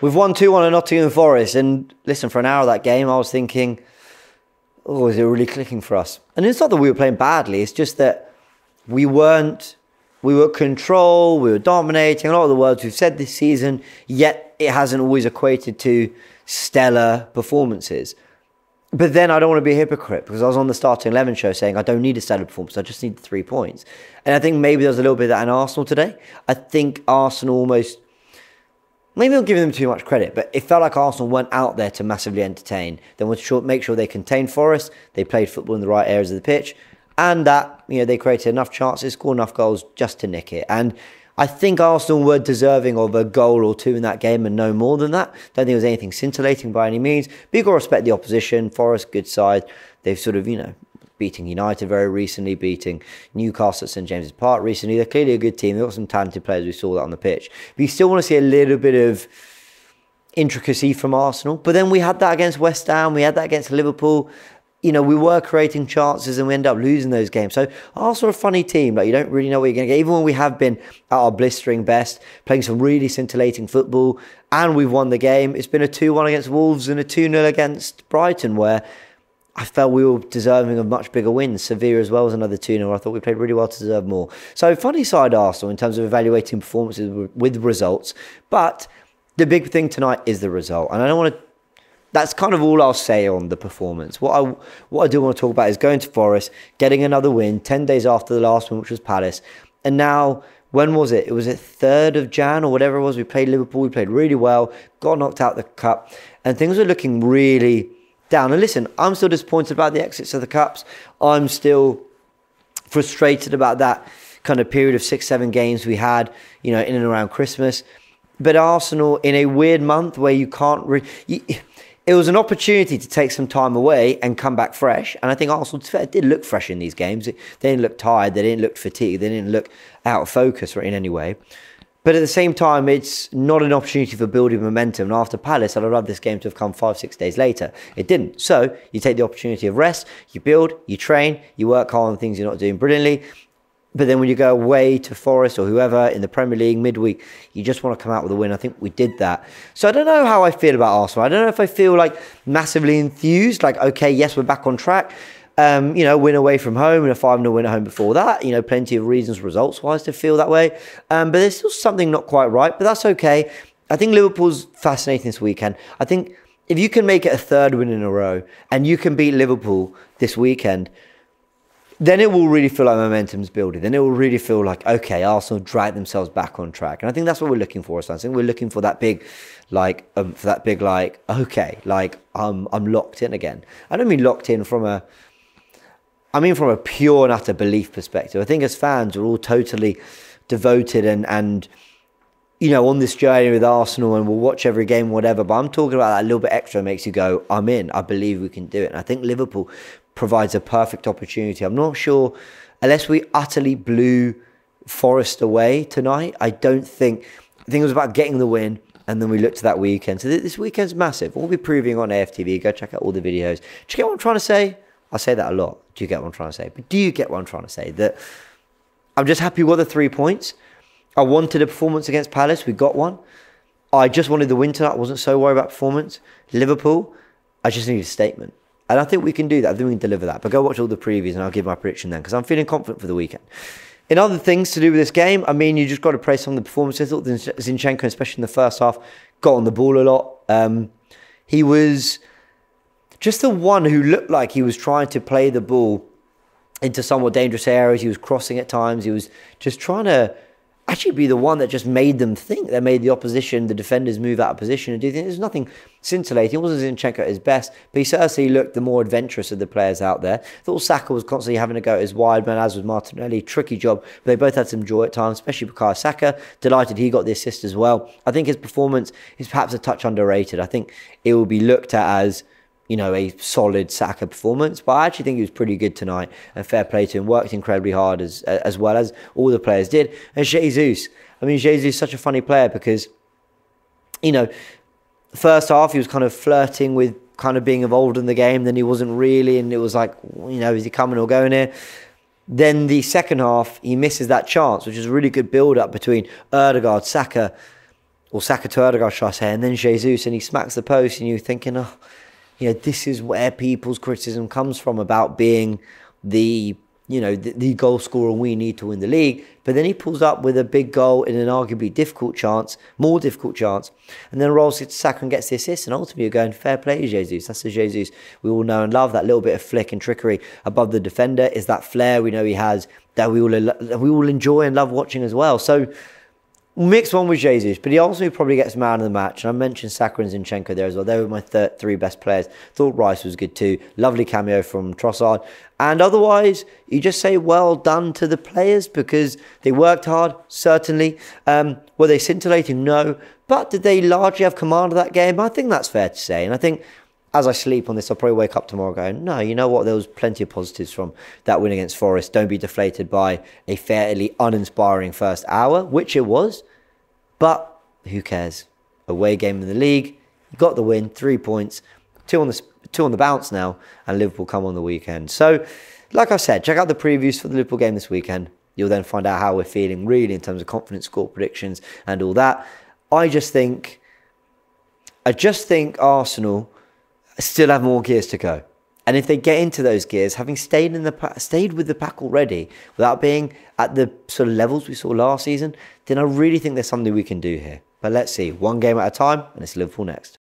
We've won 2-1 at Nottingham Forest, and listen, for an hour of that game, I was thinking, oh, is it really clicking for us? And it's not that we were playing badly, it's just that we were control, we were dominating, a lot of the words we've said this season, yet it hasn't always equated to stellar performances. But then I don't want to be a hypocrite, because I was on the starting 11 show saying I don't need a stellar performance, I just need 3 points. And I think maybe there was a little bit of that in Arsenal today. I think Arsenal almost, maybe I'm giving them too much credit, but it felt like Arsenal weren't out there to massively entertain. They wanted to make sure they contained Forest, they played football in the right areas of the pitch, and that, you know, they created enough chances, scored enough goals just to nick it. And I think Arsenal were deserving of a goal or two in that game and no more than that. Don't think it was anything scintillating by any means. But you've got to respect the opposition. Forest, good side. They've sort of, you know, beating United very recently, beating Newcastle at St James's Park recently. They're clearly a good team. They've got some talented players. We saw that on the pitch. But you still want to see a little bit of intricacy from Arsenal. But then we had that against West Ham. We had that against Liverpool. You know, we were creating chances and we end up losing those games. So Arsenal are a funny team. Like, you don't really know what you're going to get. Even when we have been at our blistering best, playing some really scintillating football, and we've won the game, it's been a 2-1 against Wolves and a 2-0 against Brighton, where I felt we were deserving of much bigger wins. Sevilla as well was another 2-0. I thought we played really well to deserve more. So funny side Arsenal in terms of evaluating performances with results. But the big thing tonight is the result. And I don't want to, that's kind of all I'll say on the performance. What I do want to talk about is going to Forest, getting another win 10 days after the last one, which was Palace. And now, when was it? It was at 3rd of Jan or whatever it was. We played Liverpool. We played really well. Got knocked out the cup. And things were looking really down. And listen, I'm still disappointed about the exits of the cups. I'm still frustrated about that kind of period of 6-7 games we had, you know, in and around Christmas. But Arsenal, in a weird month where you can't really... It was an opportunity to take some time away and come back fresh. And I think Arsenal did look fresh in these games. They didn't look tired. They didn't look fatigued. They didn't look out of focus in any way. But at the same time, it's not an opportunity for building momentum. And after Palace, I'd have loved this game to have come 5-6 days later. It didn't. So you take the opportunity of rest, you build, you train, you work hard on things you're not doing brilliantly. But then when you go away to Forest or whoever in the Premier League midweek, you just want to come out with a win. I think we did that. So I don't know how I feel about Arsenal. I don't know if I feel like massively enthused, like, okay, yes, we're back on track. You know, win away from home and a 5-0 win at home before that. You know, plenty of reasons results-wise to feel that way. But there's still something not quite right, but that's okay. I think Liverpool's fascinating this weekend. I think if you can make it a 3rd win in a row and you can beat Liverpool this weekend, then it will really feel like momentum's building. Then it will really feel like, okay, Arsenal drag themselves back on track. And I think that's what we're looking for. So I think we're looking for that big, okay, like I'm locked in again. I don't mean locked in from a pure and utter belief perspective. I think as fans, we're all totally devoted and you know, on this journey with Arsenal, and we'll watch every game, whatever. But I'm talking about that little bit extra makes you go, I'm in. I believe we can do it. And I think Liverpool provides a perfect opportunity. I'm not sure, unless we utterly blew Forest away tonight, I think it was about getting the win, and then we looked to that weekend. So this weekend's massive. We'll be previewing on AFTV. Go check out all the videos. Do you get what I'm trying to say? I say that a lot. Do you get what I'm trying to say? But do you get what I'm trying to say? That I'm just happy with the 3 points. I wanted a performance against Palace. We got one. I just wanted the win tonight. I wasn't so worried about performance. Liverpool, I just needed a statement. And I think we can do that. I think we can deliver that. But go watch all the previews and I'll give my prediction then, because I'm feeling confident for the weekend. In other things to do with this game, I mean, you just got to praise some of the performances. I thought Zinchenko, especially in the first half, got on the ball a lot. He was just the one who looked like he was trying to play the ball into somewhat dangerous areas. He was crossing at times. He was just trying to actually be the one that just made them think. That made the opposition, the defenders, move out of position and do things. There's nothing scintillating. It wasn't Zinchenko at his best, but he certainly looked the more adventurous of the players out there. I thought Saka was constantly having a go at his wide man, as was Martinelli. Tricky job, but they both had some joy at times, especially Bukayo Saka. Delighted he got the assist as well. I think his performance is perhaps a touch underrated. I think it will be looked at as, you know, a solid Saka performance, but I actually think he was pretty good tonight, and fair play to him. Worked incredibly hard as well as all the players did. And Jesus, I mean, Jesus is such a funny player because, you know, first half he was kind of flirting with kind of being involved in the game, then he wasn't really, and it was like, you know, is he coming or going here? Then the second half, he misses that chance, which is a really good build-up between Ødegaard, Saka, or Saka to Odegaard, shall I say, and then Jesus, and he smacks the post, and you're thinking, oh, this is where people's criticism comes from about being the goal scorer we need to win the league. But then he pulls up with a big goal in an arguably more difficult chance, and then rolls it to Saka and gets the assist, and ultimately you're going, fair play to Jesus. That's the Jesus we all know and love. That little bit of flick and trickery above the defender is that flair we know he has, that we all enjoy and love watching as well. So mixed one with Jesus, but he also probably gets man of the match. And I mentioned Saka and Zinchenko there as well. They were my three best players. Thought Rice was good too. Lovely cameo from Trossard. And otherwise, you just say well done to the players because they worked hard, certainly. Were they scintillating? No. But did they largely have command of that game? I think that's fair to say. And I think as I sleep on this, I'll probably wake up tomorrow going, no, you know what? There was plenty of positives from that win against Forest. Don't be deflated by a fairly uninspiring first hour, which it was. But who cares? Away game in the league. You got the win, 3 points, two on the bounce now, and Liverpool come on the weekend. So, like I said, check out the previews for the Liverpool game this weekend. You'll then find out how we're feeling really in terms of confidence score predictions and all that. I just think Arsenal still have more gears to go. And if they get into those gears, having stayed with the pack already, without being at the sort of levels we saw last season, then I really think there's something we can do here. But let's see. One game at a time, and it's Liverpool next.